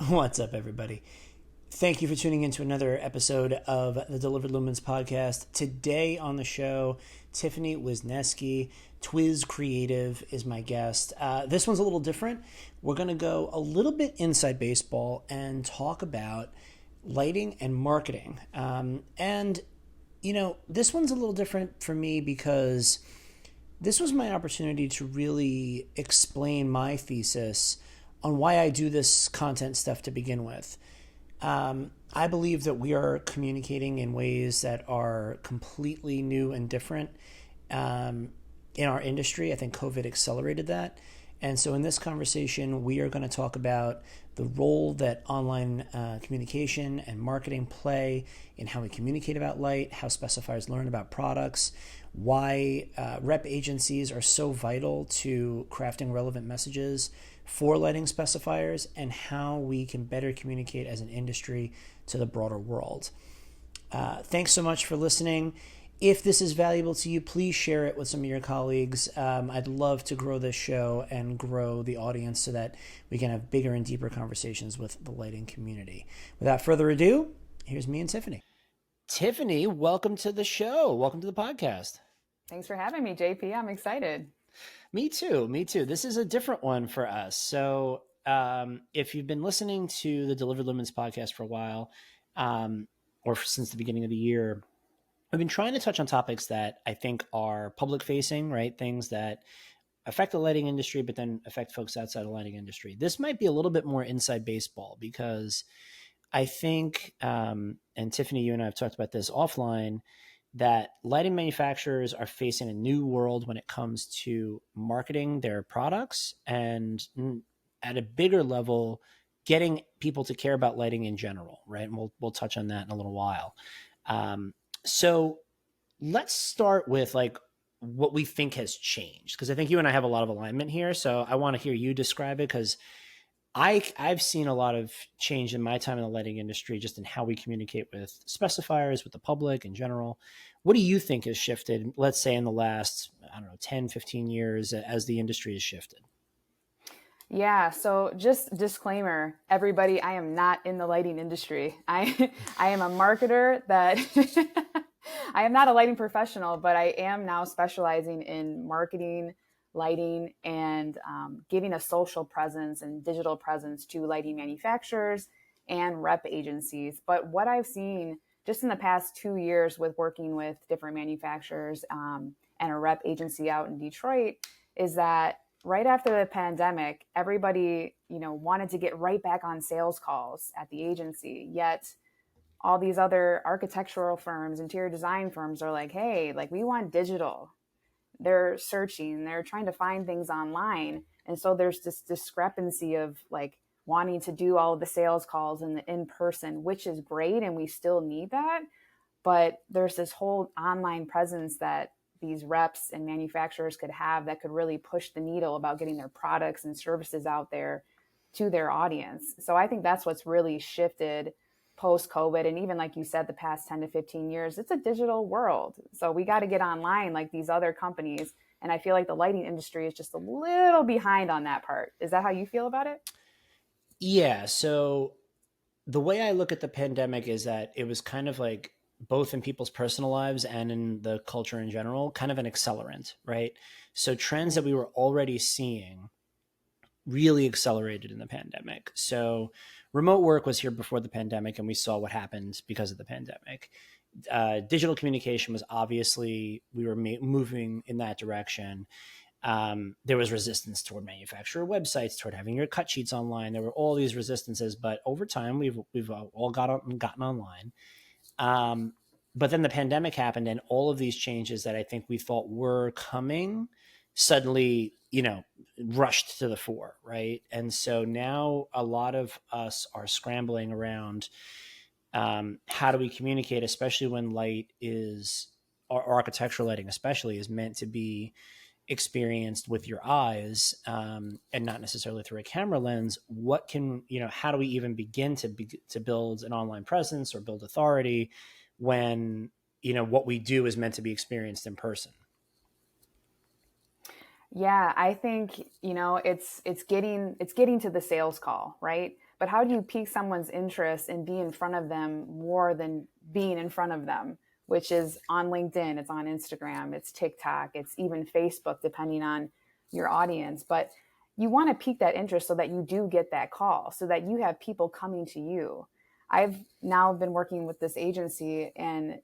What's up, everybody? Thank you for tuning in to another episode of the Delivered Lumens podcast. Today on the show, Tiffany Wisniewski, Twiz Creative is my guest. This one's a little different. We're going to go a little bit inside baseball and talk about lighting and marketing. This one's a little different for me because this was my opportunity to really explain my thesis on why I do this content stuff to begin with. I believe that we are communicating in ways that are completely new and different in our industry. I think COVID accelerated that. And so in this conversation, we are going to talk about the role that online communication and marketing play in how we communicate about light, how specifiers learn about products, why rep agencies are so vital to crafting relevant messages for lighting specifiers, and how we can better communicate as an industry to the broader world. Thanks so much for listening. If this is valuable to you, please share it with some of your colleagues. I'd love to grow this show and grow the audience so that we can have bigger and deeper conversations with the lighting community. Without further ado, here's me and Tiffany. Tiffany, welcome to the show. Welcome to the podcast. Thanks for having me, JP. I'm excited. Me too. This is a different one for us. So if you've been listening to the Delivered Lumens podcast for a while, or since the beginning of the year, I've been trying to touch on topics that I think are public facing, right? Things that affect the lighting industry, but then affect folks outside the lighting industry. This might be a little bit more inside baseball because I think, and Tiffany, you and I have talked about this offline, that lighting manufacturers are facing a new world when it comes to marketing their products and at a bigger level, getting people to care about lighting in general, right? And we'll touch on that in a little while. So let's start with like what we think has changed, because I think you and I have a lot of alignment here. So I want to hear you describe it, because I've seen a lot of change in my time in the lighting industry, just in how we communicate with specifiers, with the public in general. What do you think has shifted, let's say in the last, 10, 15 years as the industry has shifted? Yeah, so just disclaimer, everybody, I am not in the lighting industry. I am a marketer that I am not a lighting professional, but I am now specializing in marketing, lighting, and giving a social presence and digital presence to lighting manufacturers and rep agencies. But what I've seen just in the past 2 years with working with different manufacturers and a rep agency out in Detroit is that right after the pandemic, everybody, wanted to get right back on sales calls at the agency. Yet all these other architectural firms, interior design firms are like, hey, like we want digital. They're searching, they're trying to find things online. And so there's this discrepancy of like wanting to do all of the sales calls in person, which is great. And we still need that. But there's this whole online presence that these reps and manufacturers could have that could really push the needle about getting their products and services out there to their audience. So I think that's what's really shifted post-COVID. And even like you said, the past 10 to 15 years, it's a digital world. So we got to get online like these other companies. And I feel like the lighting industry is just a little behind on that part. Is that how you feel about it? Yeah. So the way I look at the pandemic is that it was kind of like, both in people's personal lives and in the culture in general, kind of an accelerant, right? So trends that we were already seeing really accelerated in the pandemic. So remote work was here before the pandemic, and we saw what happened because of the pandemic. Digital communication was obviously, we were moving in that direction. There was resistance toward manufacturer websites, toward having your cut sheets online. There were all these resistances, but over time, we've all gotten online. But then the pandemic happened, and all of these changes that I think we thought were coming suddenly, rushed to the fore, right? And so now a lot of us are scrambling around how do we communicate, especially when light is, or architectural lighting especially, is meant to be experienced with your eyes and not necessarily through a camera lens. What can, how do we even begin to build an online presence or build authority when, what we do is meant to be experienced in person? Yeah, I think, it's getting to the sales call, right? But how do you pique someone's interest and be in front of them more than being in front of them, which is on LinkedIn, it's on Instagram, it's TikTok, it's even Facebook, depending on your audience. But you want to pique that interest so that you do get that call, so that you have people coming to you. I've now been working with this agency, and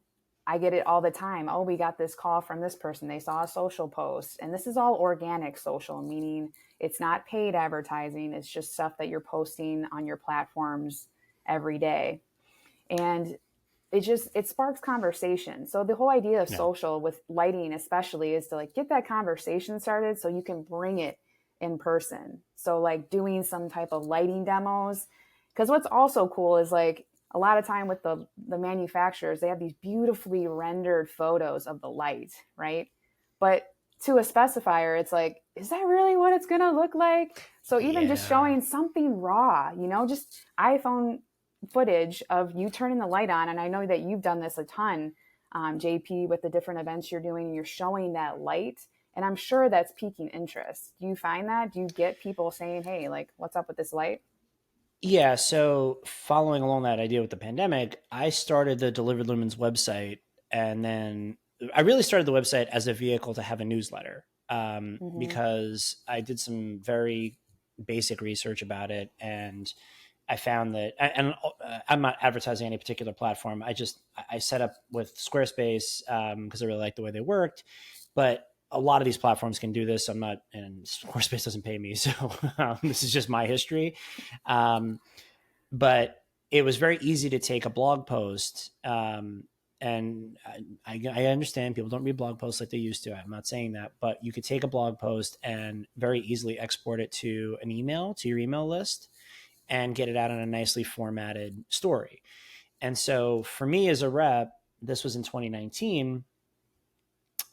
I get it all the time. Oh, we got this call from this person. They saw a social post. And this is all organic social, meaning it's not paid advertising. It's just stuff that you're posting on your platforms every day. And it sparks conversation. So the whole idea of Yeah. social with lighting especially is to like get that conversation started so you can bring it in person. So like doing some type of lighting demos. Because what's also cool is like a lot of time with the manufacturers, they have these beautifully rendered photos of the light, right? But to a specifier, it's like, is that really what it's gonna look like? So even just Yeah. showing something raw, just iPhone footage of you turning the light on, and I know that you've done this a ton, JP, with the different events you're doing, you're showing that light, and I'm sure that's piquing interest. Do you find that? Do you get people saying, hey, like, what's up with this light? Yeah. So following along that idea with the pandemic, I started the Delivered Lumens website, and then I really started the website as a vehicle to have a newsletter, Mm-hmm. because I did some very basic research about it, and I found that, and I'm not advertising any particular platform. I set up with Squarespace because I really liked the way they worked, but a lot of these platforms can do this. I'm not, and Squarespace doesn't pay me, so this is just my history. Um, but it was very easy to take a blog post. And I understand people don't read blog posts like they used to. I'm not saying that, but you could take a blog post and very easily export it to an email, to your email list, and get it out in a nicely formatted story. And so for me as a rep, this was in 2019.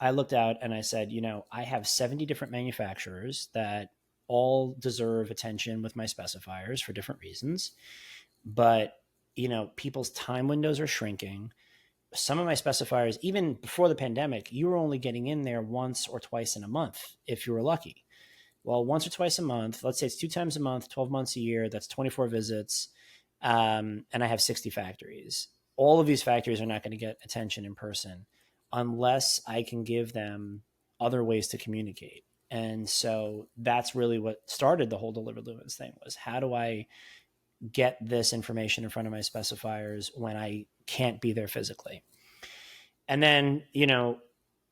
I looked out and I said, I have 70 different manufacturers that all deserve attention with my specifiers for different reasons. But, people's time windows are shrinking. Some of my specifiers, even before the pandemic, you were only getting in there once or twice in a month if you were lucky. Well, once or twice a month, let's say it's 2 times a month, 12 months a year, that's 24 visits. And I have 60 factories. All of these factories are not going to get attention in person unless I can give them other ways to communicate. And so that's really what started the whole Delivered Lumens thing, was how do I get this information in front of my specifiers when I can't be there physically? And then,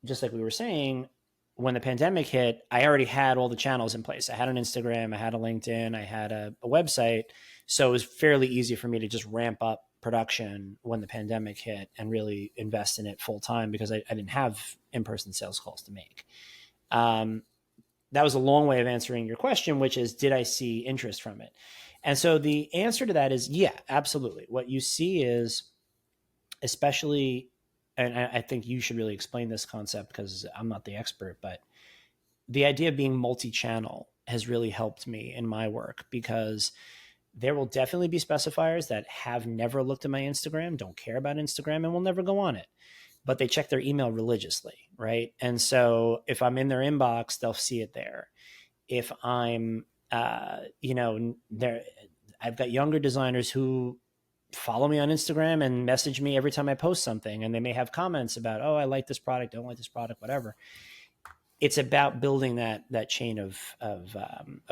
just like we were saying, when the pandemic hit, I already had all the channels in place. I had an Instagram, I had a LinkedIn, I had a website. So it was fairly easy for me to just ramp up production when the pandemic hit and really invest in it full time, because I didn't have in person sales calls to make. Um, that was a long way of answering your question, which is, did I see interest from it? And so the answer to that is, yeah, absolutely. What you see is, especially, and I think you should really explain this concept because I'm not the expert, but the idea of being multi-channel has really helped me in my work, because there will definitely be specifiers that have never looked at my Instagram, don't care about Instagram, and will never go on it, but they check their email religiously, right? And so if I'm in their inbox, they'll see it there. If I'm, there, I've got younger designers who follow me on Instagram and message me every time I post something, and they may have comments about, oh, I like this product, don't like this product, whatever. It's about building that chain of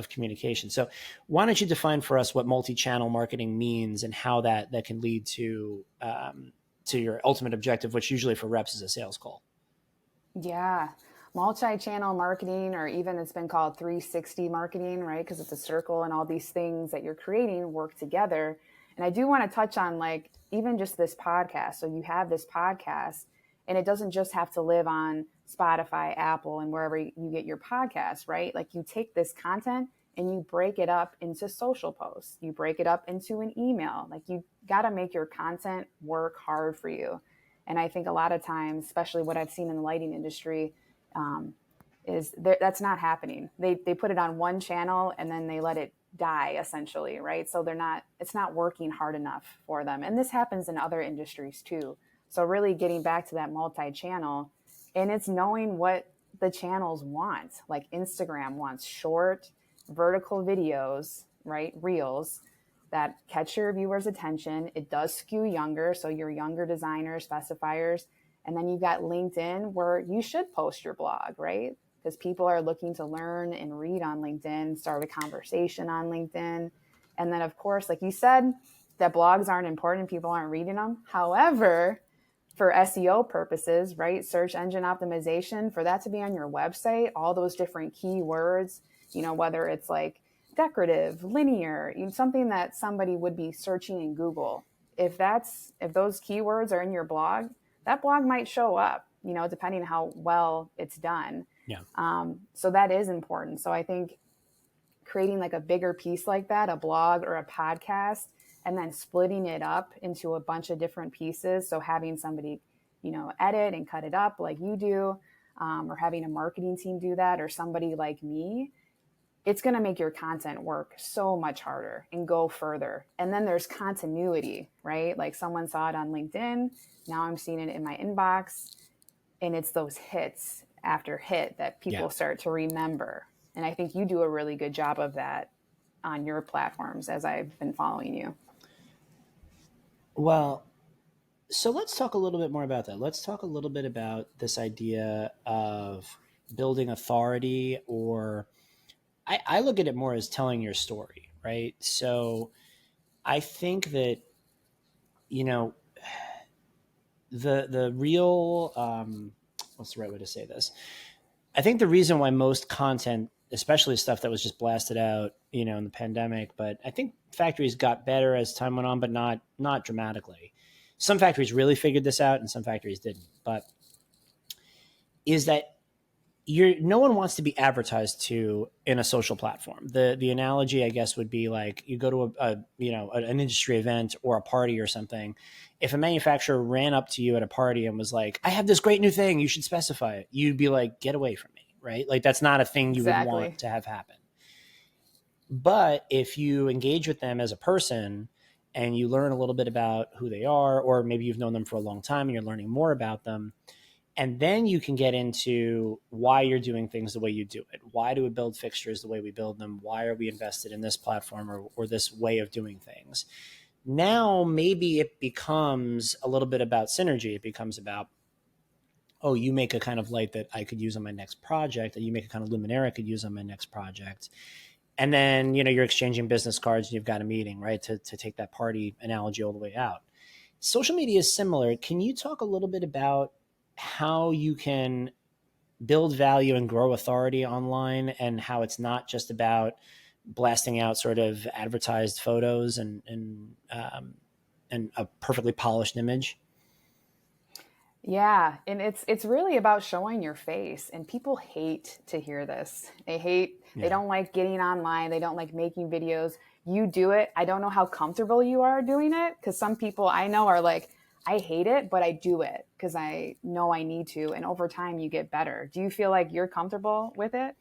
communication. So why don't you define for us what multi-channel marketing means and how that can lead to your ultimate objective, which usually for reps is a sales call. Yeah. Multi-channel marketing, or even it's been called 360 marketing, right? Because it's a circle and all these things that you're creating work together. And I do want to touch on like even just this podcast. So you have this podcast, and it doesn't just have to live on Spotify, Apple, and wherever you get your podcasts, right? Like you take this content and you break it up into social posts. You break it up into an email. Like you got to make your content work hard for you. And I think a lot of times, especially what I've seen in the lighting industry, um, is that's not happening. They put it on one channel and then they let it die essentially, right? So it's not working hard enough for them. And this happens in other industries too. So really getting back to that multi-channel, and it's knowing what the channels want. Like Instagram wants short, vertical videos, right? Reels. that catch your viewers' attention. It does skew younger, so your younger designers, specifiers. And then you've got LinkedIn, where you should post your blog, right? Because people are looking to learn and read on LinkedIn, start a conversation on LinkedIn. And then, of course, like you said, that blogs aren't important, people aren't reading them. However, for SEO purposes, right? Search engine optimization, for that to be on your website, all those different keywords, whether it's like decorative, linear, something that somebody would be searching in Google. If those keywords are in your blog, that blog might show up, depending on how well it's done. Yeah. So that is important. So I think creating like a bigger piece like that, a blog or a podcast, and then splitting it up into a bunch of different pieces. So having somebody, edit and cut it up like you do, or having a marketing team do that, or somebody like me, it's going to make your content work so much harder and go further. And then there's continuity, right? Like someone saw it on LinkedIn. Now I'm seeing it in my inbox, and it's those hits after hit that people start to remember. And I think you do a really good job of that on your platforms as I've been following you. Well, so let's talk a little bit more about that. Let's talk a little bit about this idea of building authority, or I look at it more as telling your story, right? So I think that, the real, what's the right way to say this? I think the reason why most content, especially stuff that was just blasted out, in the pandemic, but I think factories got better as time went on, but not dramatically. Some factories really figured this out and some factories didn't. But is that no one wants to be advertised to in a social platform. The analogy, I guess, would be like you go to an industry event or a party or something. If a manufacturer ran up to you at a party and was like, "I have this great new thing, you should specify it," you'd be like, "Get away from me," right? Like that's not a thing you would want to have happen. But if you engage with them as a person and you learn a little bit about who they are, or maybe you've known them for a long time and you're learning more about them, and then you can get into why you're doing things the way you do it. Why do we build fixtures the way we build them? Why are we invested in this platform or this way of doing things? Now, maybe it becomes a little bit about synergy. It becomes about, oh, you make a kind of light that I could use on my next project, and you make a kind of luminaire I could use on my next project. And then, you're exchanging business cards and you've got a meeting, right? To take that party analogy all the way out. Social media is similar. Can you talk a little bit about how you can build value and grow authority online, and how it's not just about blasting out sort of advertised photos and a perfectly polished image? Yeah, and it's really about showing your face, and people hate to hear this. They don't like getting online, they don't like making videos. You do it. I don't know how comfortable you are doing it, because some people I know are like, I hate it, but I do it because I know I need to, and over time you get better. Do you feel like you're comfortable with it?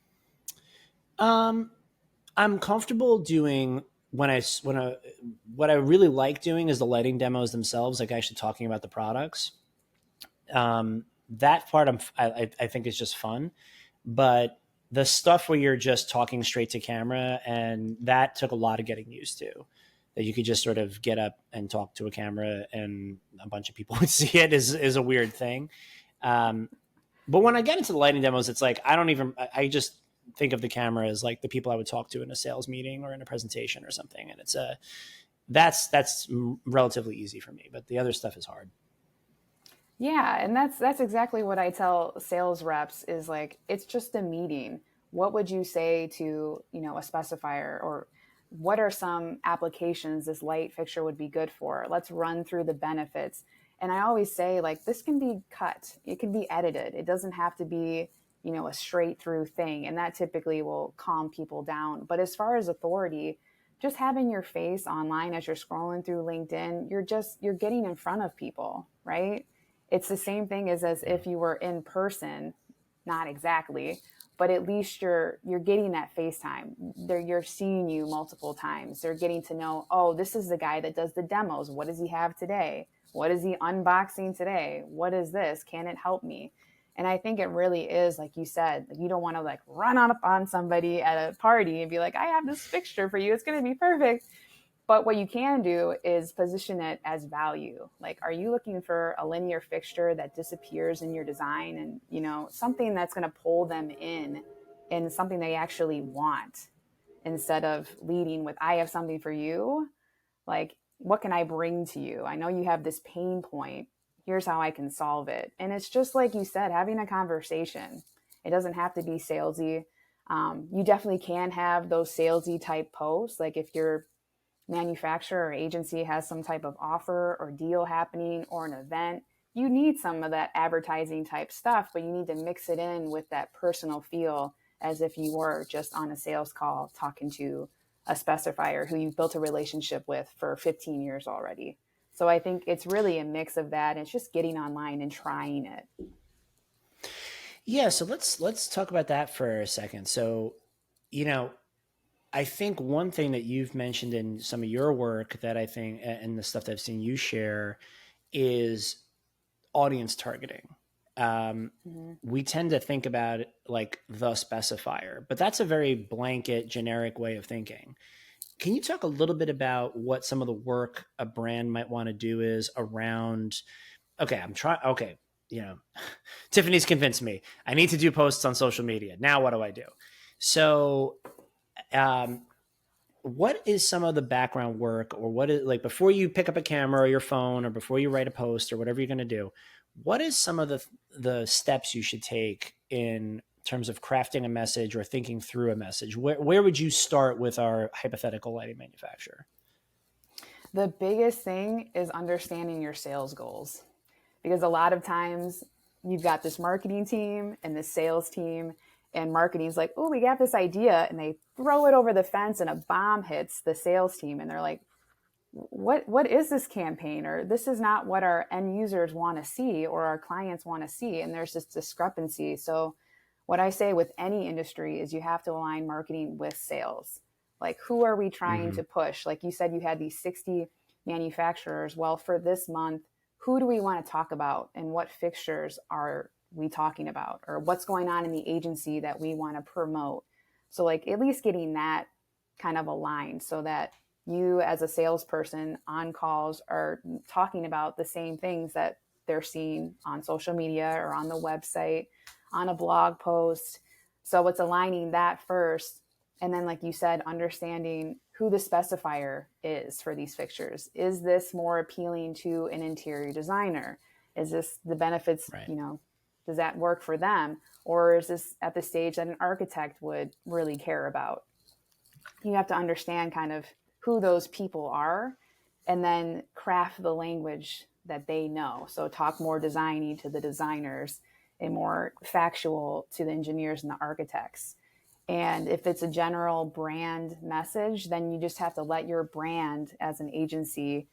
I'm comfortable doing what I really like doing is the lighting demos themselves, like actually talking about the products. That part I think is just fun, but the stuff where you're just talking straight to camera, and that took a lot of getting used to, that you could just sort of get up and talk to a camera and a bunch of people would see it, is a weird thing. But when I get into the lighting demos, it's like, I just think of the camera as like the people I would talk to in a sales meeting or in a presentation or something. And that's relatively easy for me, but the other stuff is hard. Yeah, and that's exactly what I tell sales reps is like, it's just a meeting. What would you say to, a specifier, or what are some applications this light fixture would be good for? Let's run through the benefits. And I always say, like, this can be cut. It can be edited. It doesn't have to be, a straight through thing. And that typically will calm people down. But as far as authority, just having your face online as you're scrolling through LinkedIn, you're getting in front of people, right? It's the same thing as if you were in person, not exactly, but at least you're getting that FaceTime. You're seeing you multiple times. They're getting to know, oh, this is the guy that does the demos. What does he have today? What is he unboxing today? What is this? Can it help me? And I think it really is, like you said, you don't want to run up on somebody at a party and be like, I have this fixture for you. It's going to be perfect. But what you can do is position it as value. Like, are you looking for a linear fixture that disappears in your design, and, you know, something that's going to pull them in and something they actually want, instead of leading with, I have something for you. Like, what can I bring to you? I know you have this pain point. Here's how I can solve it. And it's just like you said, having a conversation. It doesn't have to be salesy. You definitely can have those salesy type posts. Like, if your manufacturer or agency has some type of offer or deal happening or an event, you need some of that advertising type stuff, but you need to mix it in with that personal feel, as if you were just on a sales call talking to a specifier who you've built a relationship with for 15 years already. So I think it's really a mix of that. It's just getting online and trying it. Yeah, so let's talk about that for a second. So, you know, I think one thing that you've mentioned in some of your work that I think, and the stuff that I've seen you share, is audience targeting. Mm-hmm. We tend to think about it like the specifier, but that's a very blanket, generic way of thinking. Can you talk a little bit about what some of the work a brand might want to do is around, okay, I'm trying, okay, you know, Tiffany's convinced me I need to do posts on social media. Now, what do I do? So, um, what is some of the background work, or what is, like, before you pick up a camera or your phone, or before you write a post or whatever you're going to do, what is some of the steps you should take in terms of crafting a message or thinking through a message? Where would you start with our hypothetical lighting manufacturer? The biggest thing is understanding your sales goals, because a lot of times you've got this marketing team and this sales team, and marketing's like, oh, we got this idea, and they throw it over the fence and a bomb hits the sales team, and they're like, what is this campaign? Or this is not what our end users want to see or our clients want to see. And there's this discrepancy. So what I say with any industry is you have to align marketing with sales. Like, who are we trying Mm-hmm. to push? Like you said, you had these 60 manufacturers. Well, for this month, who do we want to talk about, and what fixtures are we talking about, or what's going on in the agency that we want to promote? So, like, at least getting that kind of aligned, so that you as a salesperson on calls are talking about the same things that they're seeing on social media or on the website, on a blog post. So it's aligning that first. And then, like you said, understanding who the specifier is for these fixtures. Is this more appealing to an interior designer? Is this the benefits, Right. you know, does that work for them? Or is this at the stage that an architect would really care about? You have to understand kind of who those people are, and then craft the language that they know. So talk more designy to the designers and more factual to the engineers and the architects. And if it's a general brand message, then you just have to let your brand as an agency,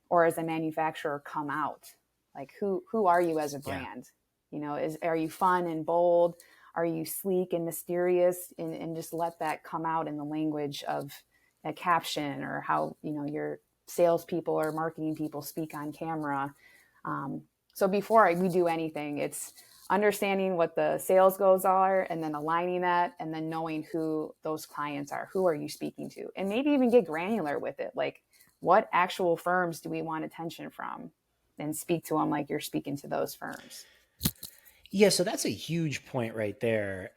or as a manufacturer, come out. Like, who are you as a Yeah. brand? You know, are you fun and bold? Are you sleek and mysterious? And just let that come out in the language of a caption, or how, you know, your salespeople or marketing people speak on camera. So before we do anything, it's understanding what the sales goals are, and then aligning that, and then knowing who those clients are. Who are you speaking to? And maybe even get granular with it. Like, what actual firms do we want attention from? And speak to them like you're speaking to those firms. Yeah, so that's a huge point right there.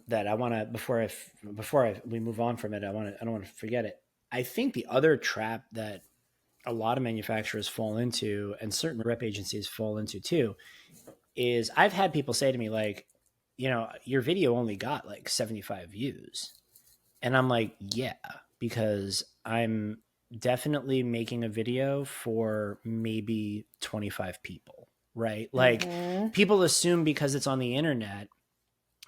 That I want to, we move on from it, I don't want to forget it. I think the other trap that a lot of manufacturers fall into, and certain rep agencies fall into too, is I've had people say to me, like, you know, your video only got like 75 views. And I'm like, yeah, because I'm definitely making a video for maybe 25 people, right? Like, Mm-hmm. people assume because it's on the internet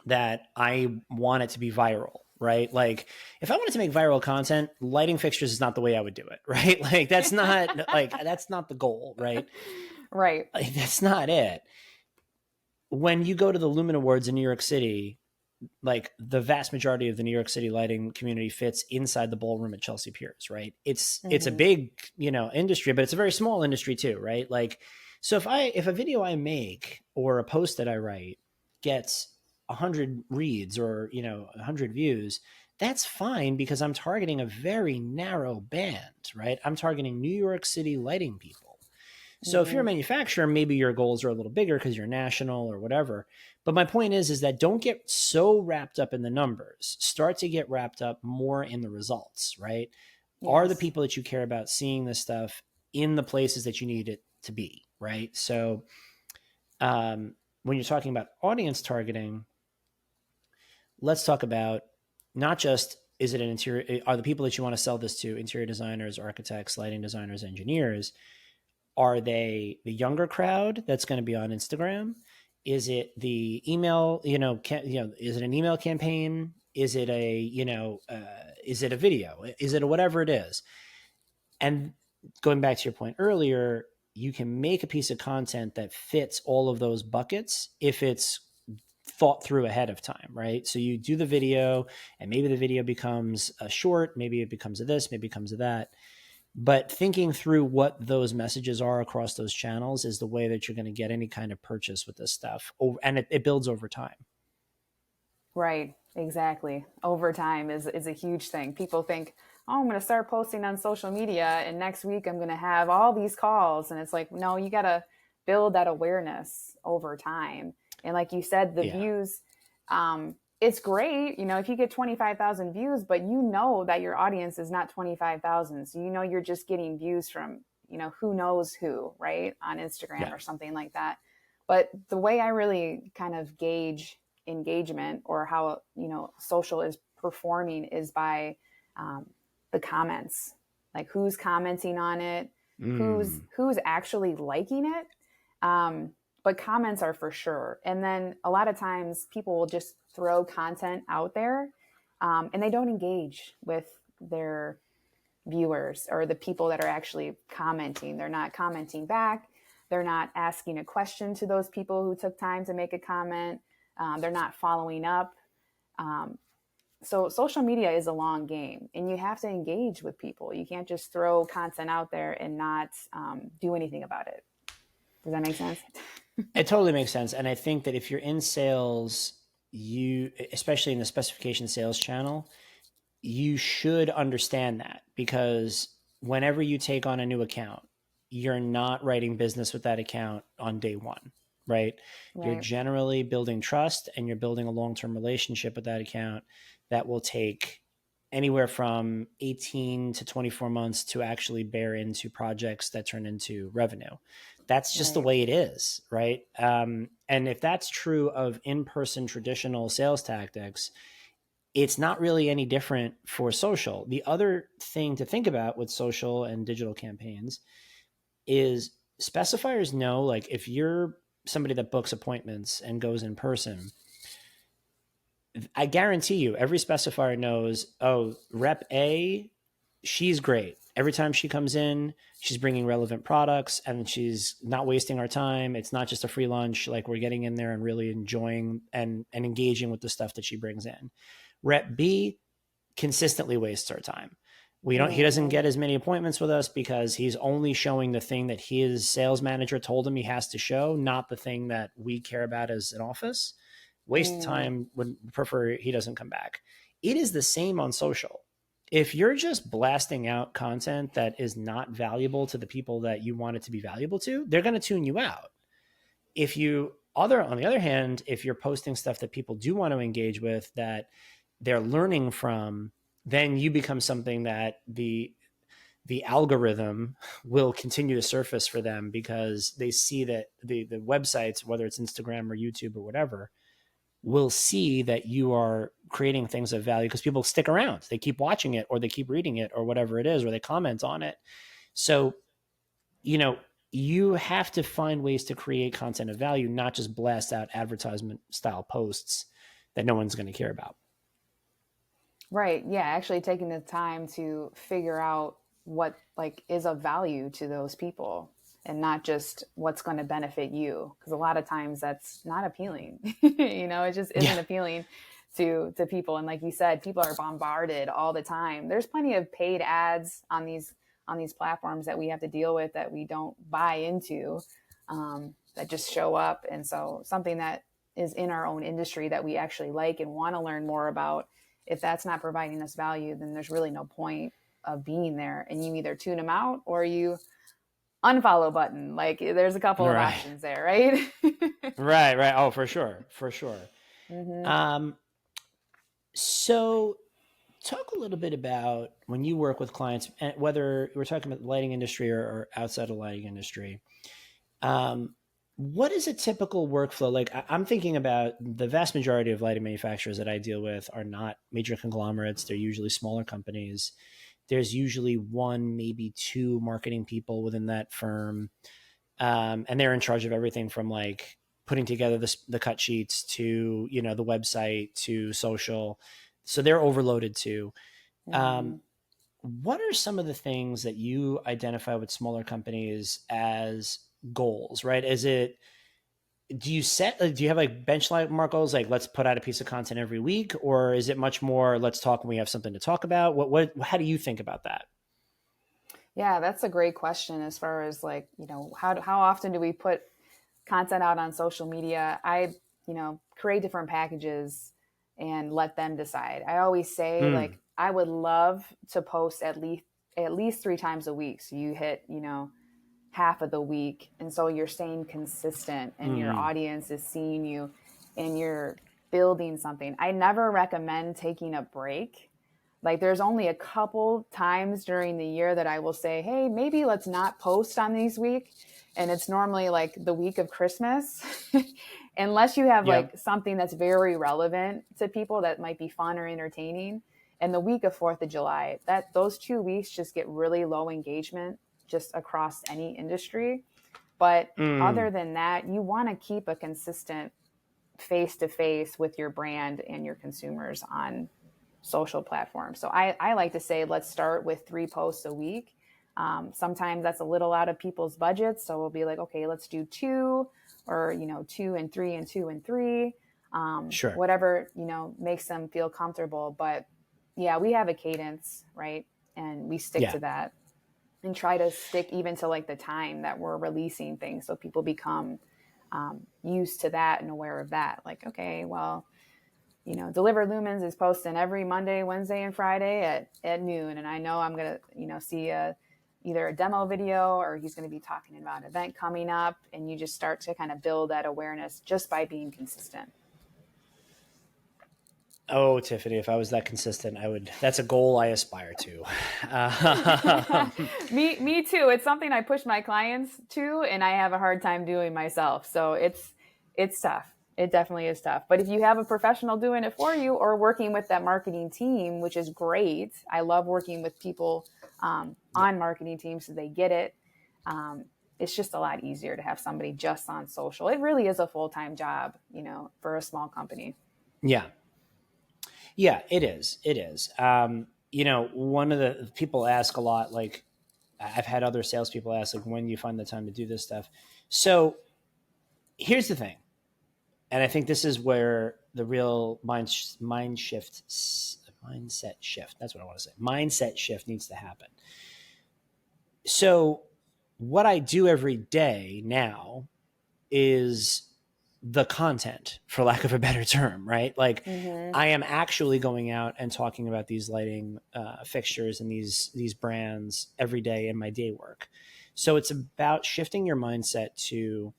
that I want it to be viral, right? Like, if I wanted to make viral content, lighting fixtures is not the way I would do it, right? Like, that's not the goal, right? Right. Like, that's not it. When you go to the Lumen Awards in New York City, like, the vast majority of the New York City lighting community fits inside the ballroom at Chelsea Piers, right? It's a Mm-hmm. big, you know, industry, but it's a very small industry too, right? Like, so if a video I make or a post that I write gets 100 reads, or, you know, 100 views, that's fine because I'm targeting a very narrow band, right? I'm targeting New York City lighting people. So if you're a Hmm. manufacturer, maybe your goals are a little bigger because you're national or whatever. But my point is that don't get so wrapped up in the numbers. Start to get wrapped up more in the results, right? Are the Yes. people that you care about seeing this stuff in the places that you need it to be, right? So when you're talking about audience targeting, let's talk about not just is it an interior, are the people that you want to sell this to interior designers, architects, lighting designers, engineers? Are they the younger crowd that's going to be on Instagram? Is it the email, is it an email campaign? Is it is it a video? Is it a whatever it is? And going back to your point earlier, you can make a piece of content that fits all of those buckets if it's thought through ahead of time, right? So you do the video, and maybe the video becomes a short, maybe it becomes a this, maybe it becomes a that. But thinking through what those messages are across those channels is the way that you're going to get any kind of purchase with this stuff. And it builds over time. Right, exactly. Overtime is a huge thing. People think, oh, I'm going to start posting on social media and next week I'm going to have all these calls. And it's like, no, you got to build that awareness over time. And like you said, the Yeah. views, it's great, if you get 25,000 views, but you know that your audience is not 25,000. So you're just getting views from, who knows who, right? On Instagram Yeah. or something like that. But the way I really kind of gauge engagement or how social is performing is by the comments, like who's commenting on it, who's Mm. who's actually liking it. But comments are for sure. And then a lot of times people will just throw content out there, and they don't engage with their viewers or the people that are actually commenting. They're not commenting back. They're not asking a question to those people who took time to make a comment. They're not following up. Um, so social media is a long game, and you have to engage with people. You can't just throw content out there and not do anything about it. Does that make sense? It totally makes sense. And I think that if you're in sales, especially in the specification sales channel, you should understand that because whenever you take on a new account, you're not writing business with that account on day one, right? You're Right. generally building trust and you're building a long term relationship with that account that will take anywhere from 18 to 24 months to actually bear into projects that turn into revenue. That's just the Right. way it is, right? And if that's true of in person traditional sales tactics, it's not really any different for social. The other thing to think about with social and digital campaigns is specifiers know, like, if you're somebody that books appointments and goes in person, I guarantee you every specifier knows, oh, rep A, she's great. Every time she comes in, she's bringing relevant products and she's not wasting our time. It's not just a free lunch. Like, we're getting in there and really enjoying and engaging with the stuff that she brings in. Rep B consistently wastes our time. He doesn't Mm-hmm. get as many appointments with us because he's only showing the thing that his sales manager told him he has to show, not the thing that we care about as an office. Waste of Mm. time, would prefer he doesn't come back. It is the same on social. If you're just blasting out content that is not valuable to the people that you want it to be valuable to, they're going to tune you out. If you other on the other hand, if you're posting stuff that people do want to engage with, that they're learning from, then you become something that the algorithm will continue to surface for them because they see that the websites, whether it's Instagram or YouTube or whatever, will see that you are creating things of value because people stick around. They keep watching it or they keep reading it or whatever it is, or they comment on it. So, you know, you have to find ways to create content of value, not just blast out advertisement style posts that no one's going to care about. Right. Yeah. Actually taking the time to figure out what like is of value to those people and not just what's going to benefit you. Because a lot of times that's not appealing. It just isn't Yeah. appealing to people. And like you said, people are bombarded all the time. There's plenty of paid ads on these platforms that we have to deal with that we don't buy into, that just show up. And so something that is in our own industry that we actually like and want to learn more about if that's not providing us value, then there's really no point of being there. And you either tune them out or you unfollow button. Like there's a couple of Right. options there, right? Right. Right. Oh, for sure. For sure. Mm-hmm. Um, so talk a little bit about when you work with clients, and whether we're talking about the lighting industry or outside of the lighting industry. Um, what is a typical workflow? Like I'm thinking about the vast majority of lighting manufacturers that I deal with are not major conglomerates. They're usually smaller companies. There's usually one, maybe two marketing people within that firm. And they're in charge of everything from like putting together the cut sheets to, the website to social. So they're overloaded too. Mm-hmm. Um, what are some of the things that you identify with smaller companies as goals, right? Do you have like benchmark goals, like let's put out a piece of content every week, or is it much more let's talk when we have something to talk about? How do you think about that? Yeah, that's a great question as far as like, how often do we put content out on social media? I, create different packages and let them decide. I always say Mm, like I would love to post at least 3 times a week. So you hit, half of the week. And so you're staying consistent and your mm, audience is seeing you and you're building something. I never recommend taking a break. Like there's only a couple times during the year that I will say, hey, maybe let's not post on these week. And it's normally like the week of Christmas, unless you have yep. like something that's very relevant to people that might be fun or entertaining. And the week of 4th of July, that those 2 weeks just get really low engagement just across any industry. But other Mm, than that, you want to keep a consistent face to face with your brand and your consumers on social platforms. So I like to say, let's start with 3 posts a week. Sometimes that's a little out of people's budgets. So we'll be like, okay, let's do two, or, 2 and 3 and 2 and 3, sure. whatever, makes them feel comfortable. But yeah, we have a cadence, right? And we stick Yeah. to that and try to stick even to like the time that we're releasing things. So people become used to that and aware of that. Like, okay, well, Deliver Lumens is posting every Monday, Wednesday, and Friday at noon. And I know I'm going to, see either a demo video or he's going to be talking about an event coming up. And you just start to kind of build that awareness just by being consistent. Oh, Tiffany, if I was that consistent, that's a goal I aspire to. Um, Me too. It's something I push my clients to, and I have a hard time doing myself. So it's tough. It definitely is tough. But if you have a professional doing it for you or working with that marketing team, which is great. I love working with people yeah. on marketing teams so they get it. Um, it's just a lot easier to have somebody just on social. It really is a full-time job, for a small company. Yeah. Yeah, it is. It is. One of the people ask a lot, like I've had other salespeople ask, like, when do you find the time to do this stuff? So here's the thing. And I think this is where the real mindset shift. That's what I want to say. Mindset shift needs to happen. So what I do every day now is the content, for lack of a better term, right? Like Mm-hmm. I am actually going out and talking about these lighting fixtures and these brands every day in my day work. So it's about shifting your mindset to,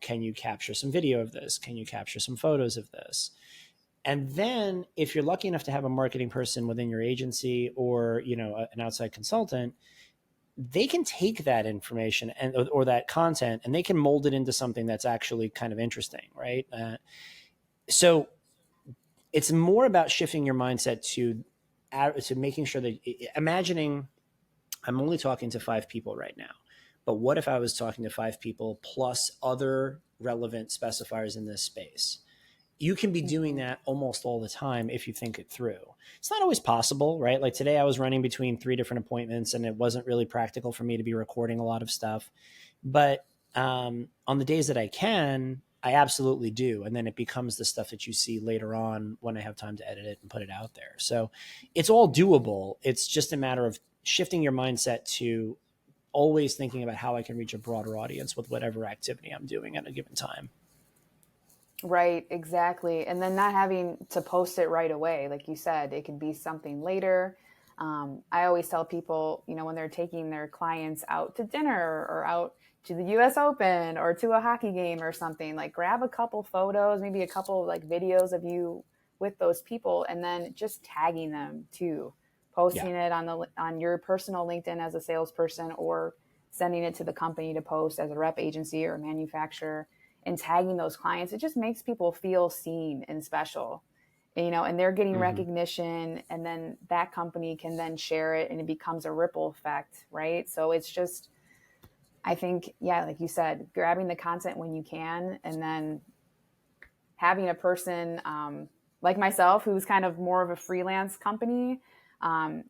can you capture some video of this? Can you capture some photos of this? And then if you're lucky enough to have a marketing person within your agency or, an outside consultant, they can take that information or that content and they can mold it into something that's actually kind of interesting, right? So it's more about shifting your mindset to making sure that, imagining I'm only talking to 5 people right now, but what if I was talking to 5 people plus other relevant specifiers in this space? You can be doing Mm-hmm. that almost all the time if you think it through. It's not always possible, right? Like today I was running between 3 different appointments and it wasn't really practical for me to be recording a lot of stuff. But on the days that I can, I absolutely do. And then it becomes the stuff that you see later on when I have time to edit it and put it out there. So it's all doable. It's just a matter of shifting your mindset to always thinking about how I can reach a broader audience with whatever activity I'm doing at a given time. Right, exactly. And then not having to post it right away. Like you said, it could be something later. I always tell people, when they're taking their clients out to dinner or out to the US Open or to a hockey game or something, like grab a couple photos, maybe a couple like videos of you with those people, and then just tagging them too, Yeah. posting it on your personal LinkedIn as a salesperson, or sending it to the company to post as a rep agency or manufacturer, and tagging those clients. It just makes people feel seen and special, and they're getting Hmm. recognition, and then that company can then share it and it becomes a ripple effect, right? So it's just, I think, yeah, like you said, grabbing the content when you can, and then having a person like myself, who's kind of more of a freelance company,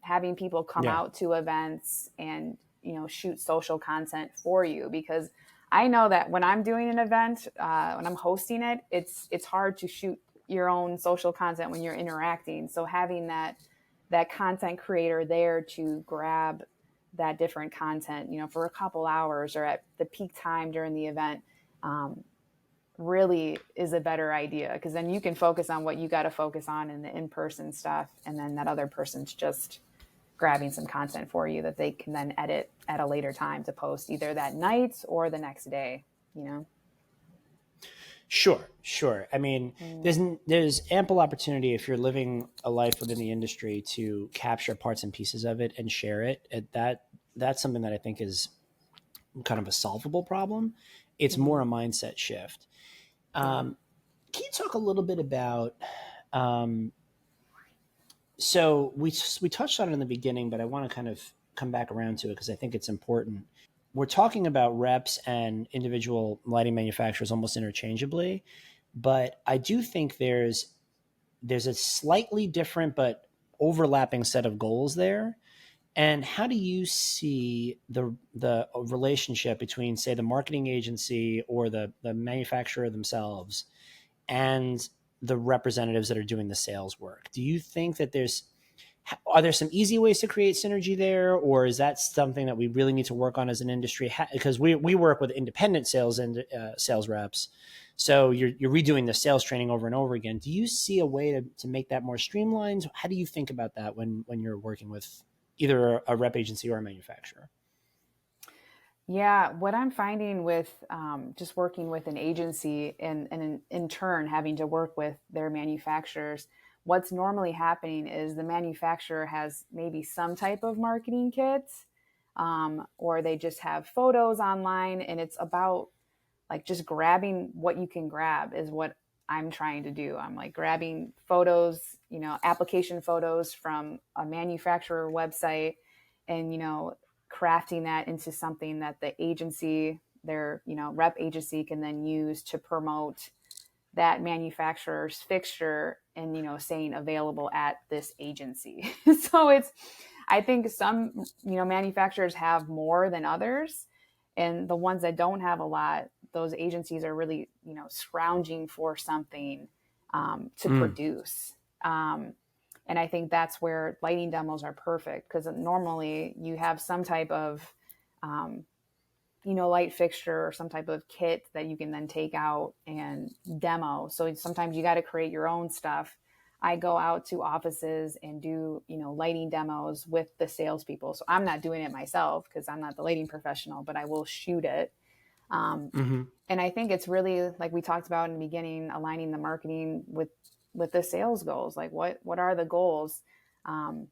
having people come Yeah. out to events and shoot social content for you, because I know that when I'm doing an event, when I'm hosting it, it's hard to shoot your own social content when you're interacting. So having that content creator there to grab that different content, for a couple hours or at the peak time during the event, um, really is a better idea, because then you can focus on what you got to focus on in the in-person stuff, and then that other person's just grabbing some content for you that they can then edit at a later time to post either that night or the next day, you know. Sure, sure. I mean, Mm. there's ample opportunity if you're living a life within the industry to capture parts and pieces of it and share it. That's something that I think is kind of a solvable problem. It's more Mm-hmm. a mindset shift. Yeah. Can you talk a little bit about? Um, so we touched on it in the beginning, but I want to kind of come back around to it because I think it's important. We're talking about reps and individual lighting manufacturers almost interchangeably, but I do think there's a slightly different but overlapping set of goals there. And how do you see the relationship between, say, the marketing agency or the manufacturer themselves and the representatives that are doing the sales work? Do you think that are there some easy ways to create synergy there, or is that something that we really need to work on as an industry? Because we work with independent sales and sales reps, so you're redoing the sales training over and over again. Do you see a way to make that more streamlined? How do you think about that when you're working with either a rep agency or a manufacturer? Yeah, what I'm finding with just working with an agency, and in turn having to work with their manufacturers, what's normally happening is the manufacturer has maybe some type of marketing kit, or they just have photos online, and it's about like just grabbing what you can grab is what I'm trying to do. I'm like grabbing photos, application photos from a manufacturer website, and crafting that into something that the agency, their rep agency, can then use to promote that manufacturer's fixture, and saying available at this agency. So it's, I think some manufacturers have more than others, and the ones that don't have a lot, those agencies are really scrounging for something to Mm, produce. And I think that's where lighting demos are perfect, because normally you have some type of um, light fixture or some type of kit that you can then take out and demo. So sometimes you got to create your own stuff. I go out to offices and do, lighting demos with the salespeople. So I'm not doing it myself because I'm not the lighting professional, but I will shoot it. Um, hmm. and I think it's really, like we talked about in the beginning, aligning the marketing with the sales goals. Like what are the goals? Um,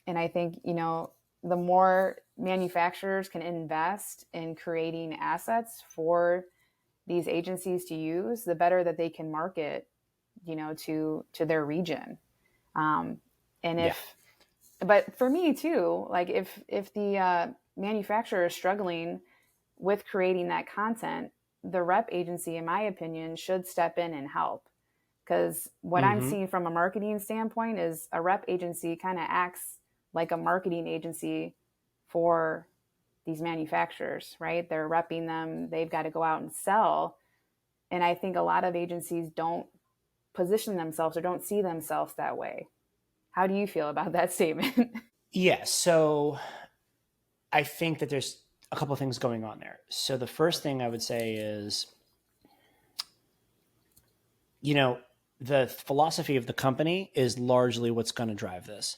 and I think the more manufacturers can invest in creating assets for these agencies to use, the better that they can market, to their region. Um, and Yeah. if, but for me too, like if the manufacturer is struggling with creating that content, the rep agency, in my opinion, should step in and help. Because what I'm Hmm. seeing from a marketing standpoint is a rep agency kind of acts like a marketing agency for these manufacturers, right? They're repping them, they've got to go out and sell. And I think a lot of agencies don't position themselves or don't see themselves that way. How do you feel about that statement? Yeah. So I think that there's a couple of things going on there. So the first thing I would say is you know, the philosophy of the company is largely what's going to drive this.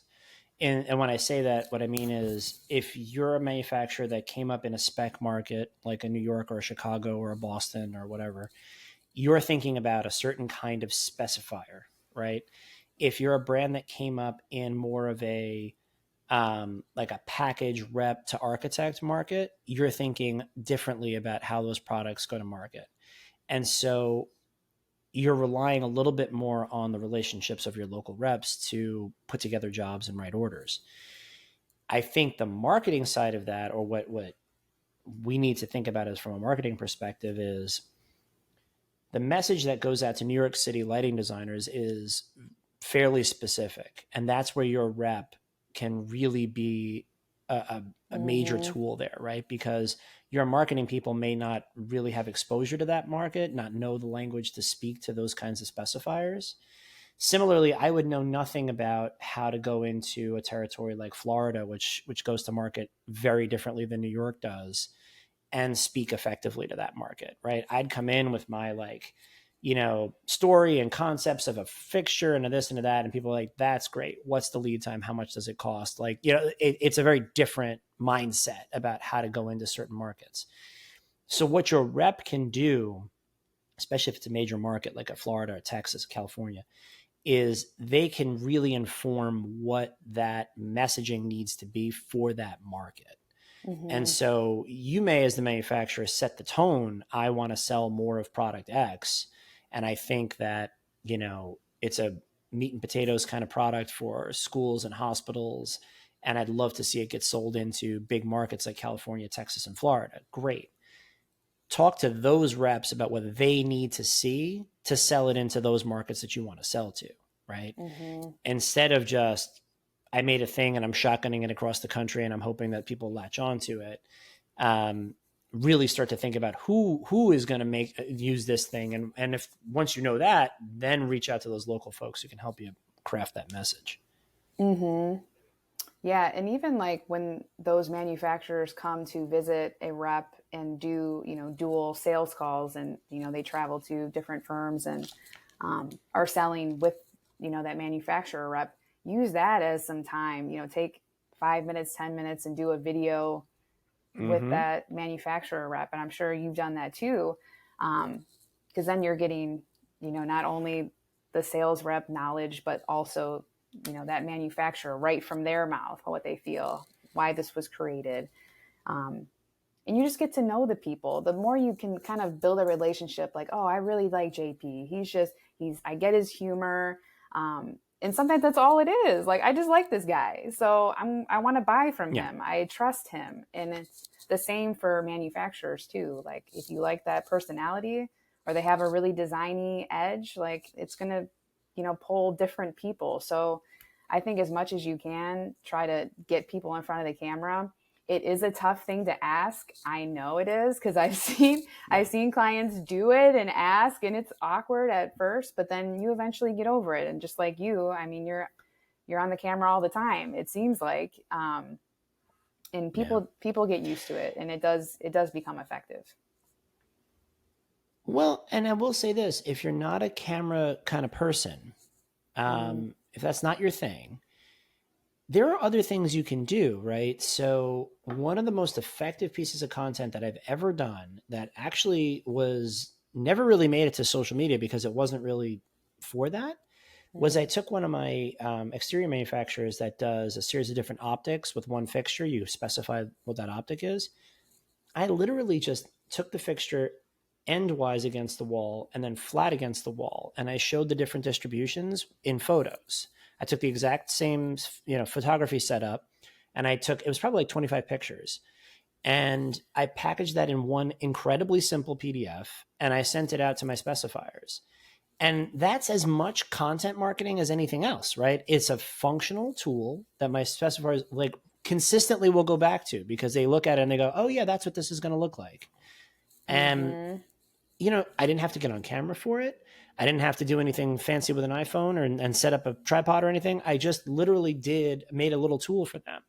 And when I say that, what I mean is if you're a manufacturer that came up in a spec market like a New York or a Chicago or a Boston or whatever, you're thinking about a certain kind of specifier, right? If you're a brand that came up in more of a like a package rep to architect market, you're thinking differently about how those products go to market. And so you're relying a little bit more on the relationships of your local reps to put together jobs and write orders. I think the marketing side of that, or what we need to think about is from a marketing perspective, is the message that goes out to New York City lighting designers is fairly specific. And that's where your rep can really be a major Mm-hmm. tool there, right? Because your marketing people may not really have exposure to that market, not know the language to speak to those kinds of specifiers. Similarly, I would know nothing about how to go into a territory like Florida, which goes to market very differently than New York does, and speak effectively to that market, right? I'd come in with my like, story and concepts of a fixture and a this and a that, and people are like, that's great. What's the lead time? How much does it cost? Like, it's a very different mindset about how to go into certain markets. So what your rep can do, especially if it's a major market like a Florida or Texas, California, is they can really inform what that messaging needs to be for that market. And Mm-hmm. so you may, as the manufacturer, set the tone. I want to sell more of product X. And I think that, it's a meat and potatoes kind of product for schools and hospitals. And I'd love to see it get sold into big markets like California, Texas, and Florida. Great. Talk to those reps about what they need to see to sell it into those markets that you want to sell to, right? Mm-hmm. Instead of just, I made a thing and I'm shotgunning it across the country and I'm hoping that people latch onto it. Really start to think about who is going to use this thing, and if once you know that, then reach out to those local folks who can help you craft that message. Mm-hmm. Yeah, and even like when those manufacturers come to visit a rep and do, dual sales calls, and they travel to different firms and are selling with, that manufacturer rep, use that as some time, take 5 minutes, 10 minutes and do a video with Mm-hmm. that manufacturer rep. And I'm sure you've done that too. Because then you're getting, not only the sales rep knowledge, but also, that manufacturer right from their mouth, what they feel, why this was created. Um, and you just get to know the people. The more you can kind of build a relationship, like, oh, I really like JP. I get his humor. And sometimes that's all it is. Like, I just like this guy. So I want to buy from Yeah. him. I trust him. And it's the same for manufacturers too. Like, if you like that personality or they have a really designy edge, like it's going to, pull different people. So I think as much as you can try to get people in front of the camera. It is a tough thing to ask. I know it is because Yeah. I've seen clients do it and ask, and it's awkward at first, but then you eventually get over it. And just like you, I mean, you're on the camera all the time. It seems like, and Yeah. people get used to it, and it does become effective. Well, and I will say this: if you're not a camera kind of person, Mm, if that's not your thing, there are other things you can do, right? So, one of the most effective pieces of content that I've ever done that actually was never really made it to social media because it wasn't really for that was I mm, took one of my exterior manufacturers that does a series of different optics with one fixture. You specify what that optic is. I literally just took the fixture endwise against the wall and then flat against the wall, and I showed the different distributions in photos. I took the exact same, photography setup, and it was probably like 25 pictures, and I packaged that in one incredibly simple PDF, and I sent it out to my specifiers. And that's as much content marketing as anything else, right? It's a functional tool that my specifiers like consistently will go back to because they look at it and they go, oh yeah, that's what this is going to look like. And, mm-hmm. I didn't have to get on camera for it. I didn't have to do anything fancy with an iPhone and set up a tripod or anything. I just literally made a little tool for them.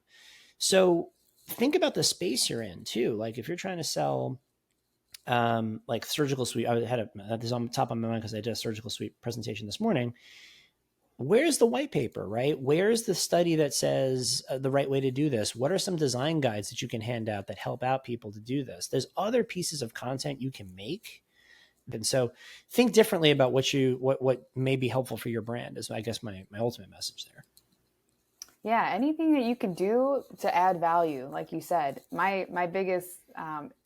So think about the space you're in too. Like if you're trying to sell like surgical suite. I had this on top of my mind because I did a surgical suite presentation this morning. Where's the white paper, right? Where's the study that says the right way to do this? What are some design guides that you can hand out that help out people to do this? There's other pieces of content you can make. And so think differently about what may be helpful for your brand is, I guess, my ultimate message there. Yeah, anything that you can do to add value, like you said. My biggest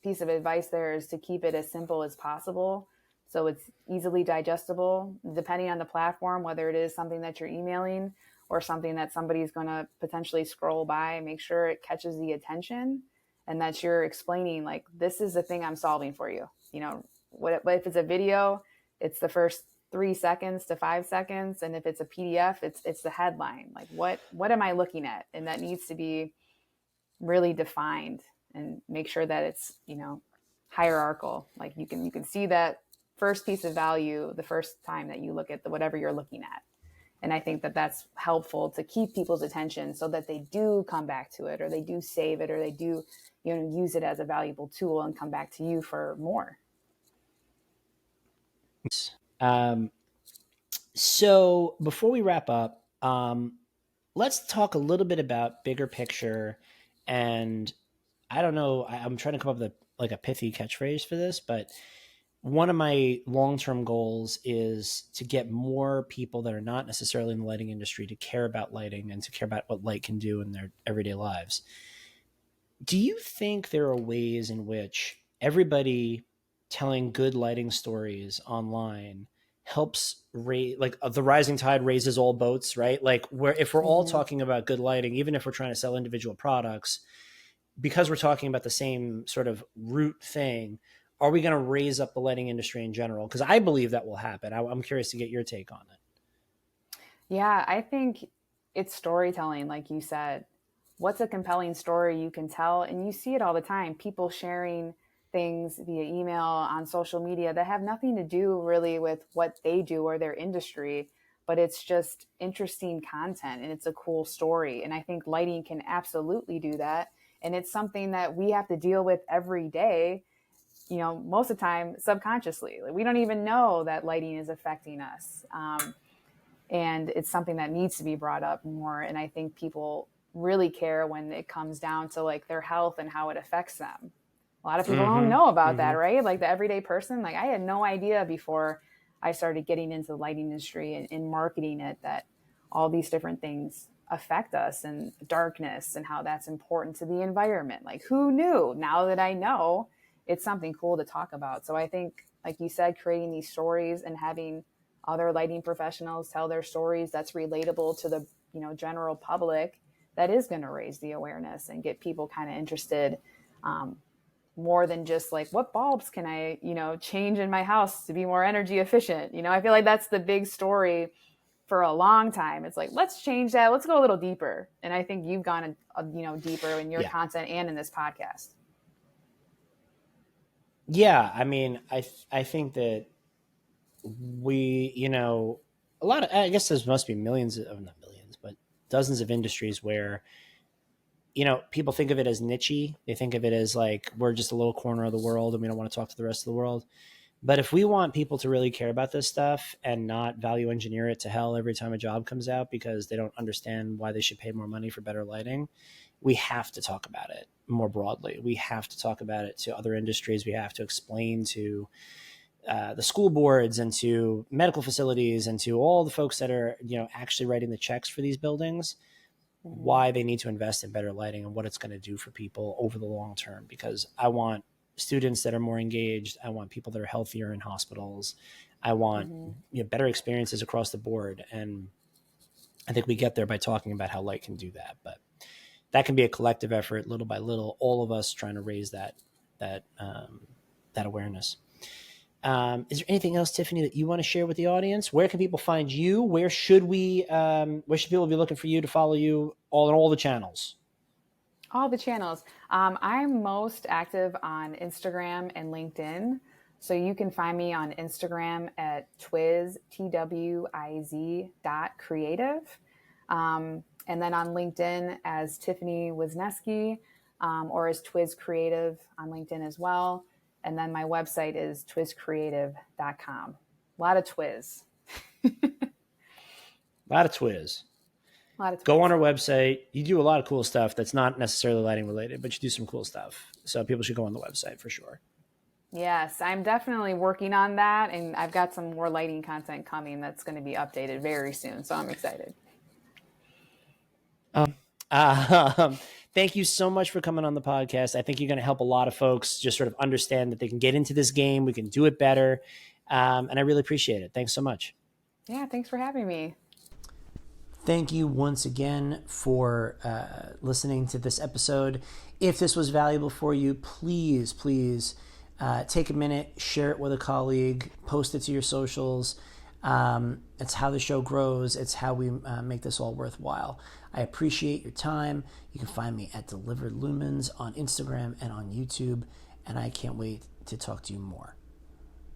piece of advice there is to keep it as simple as possible, so it's easily digestible, depending on the platform, whether it is something that you're emailing or something that somebody's going to potentially scroll by. Make sure it catches the attention, and that you're explaining like, this is the thing I'm solving for you. You know, what if it's a video? It's the first 3 seconds to 5 seconds, and if it's a PDF, it's the headline. Like, what am I looking at? And that needs to be really defined, and make sure that it's, you know, hierarchical. Like you can see that first piece of value the first time that you look at whatever you're looking at. And I think that that's helpful to keep people's attention, so that they do come back to it, or they do save it, or they do, you know, use it as a valuable tool and come back to you for more. Um, so before we wrap up, let's talk a little bit about bigger picture. And I don't know, I'm trying to come up with a pithy catchphrase for this, but one of my long-term goals is to get more people that are not necessarily in the lighting industry to care about lighting and to care about what light can do in their everyday lives. Do you think there are ways in which everybody telling good lighting stories online helps raise, like the rising tide raises all boats, right? Like where if we're all Mm-hmm. talking about good lighting, even if we're trying to sell individual products, because we're talking about the same sort of root thing, are we going to raise up the lighting industry in general? Because I believe that will happen. I'm curious to get your take on it. Yeah, I think it's storytelling, like you said. What's a compelling story you can tell? And you see it all the time. People sharing things via email, on social media, that have nothing to do really with what they do or their industry, but it's just interesting content and it's a cool story. And I think lighting can absolutely do that. And it's something that we have to deal with every day, you know, most of the time subconsciously. Like, we don't even know that lighting is affecting us. And it's something that needs to be brought up more. And I think people really care when it comes down to like their health and how it affects them. A lot of people don't Mm-hmm. know about that, Mm-hmm. right? Like the everyday person, like I had no idea before I started getting into the lighting industry and marketing it, that all these different things affect us, and darkness and how that's important to the environment. Like, who knew? Now that I know, it's something cool to talk about. So I think, like you said, creating these stories and having other lighting professionals tell their stories that's relatable to the, you know, general public, that is going to raise the awareness and get people kind of interested, more than just like, what bulbs can I, you know, change in my house to be more energy efficient. You know, I feel like that's the big story for a long time. It's like, let's change that, let's go a little deeper. And I think you've gone you know, deeper in your Yeah. content and in this podcast. Yeah. I mean, I think that we, you know, a lot of, I guess there must be millions of, not millions, but dozens of industries where, you know, people think of it as nichey. They think of it as like, we're just a little corner of the world and we don't want to talk to the rest of the world. But if we want people to really care about this stuff and not value engineer it to hell every time a job comes out because they don't understand why they should pay more money for better lighting, we have to talk about it more broadly. We have to talk about it to other industries. We have to explain to the school boards and to medical facilities and to all the folks that are, you know, actually writing the checks for these buildings, Mm-hmm. why they need to invest in better lighting and what it's going to do for people over the long term. Because I want students that are more engaged. I want people that are healthier in hospitals. I want, Mm-hmm. you know, better experiences across the board. And I think we get there by talking about how light can do that. But that can be a collective effort, little by little, all of us trying to raise that awareness. Is there anything else, Tiffany, that you want to share with the audience? Where can people find you? Where should people be looking for you to follow you all on all the channels? All the channels. I'm most active on Instagram and LinkedIn. So you can find me on Instagram at Twiz, Twiz .creative. And then on LinkedIn as Tiffany Wisniewski, or as Twiz Creative on LinkedIn as well. And then my website is twizcreative.com. A lot of Twiz. A lot of Twiz. A lot of Twiz. Go on our website. You do a lot of cool stuff that's not necessarily lighting related, but you do some cool stuff. So people should go on the website for sure. Yes, I'm definitely working on that. And I've got some more lighting content coming that's going to be updated very soon. So I'm excited. Thank you so much for coming on the podcast. I think you're going to help a lot of folks just sort of understand that they can get into this game. We can do it better. And I really appreciate it. Thanks so much. Yeah, thanks for having me. Thank you once again for listening to this episode. If this was valuable for you, please take a minute, share it with a colleague, post it to your socials. It's how the show grows. It's how we make this all worthwhile. I appreciate your time. You can find me at Delivered Lumens on Instagram and on YouTube, and I can't wait to talk to you more.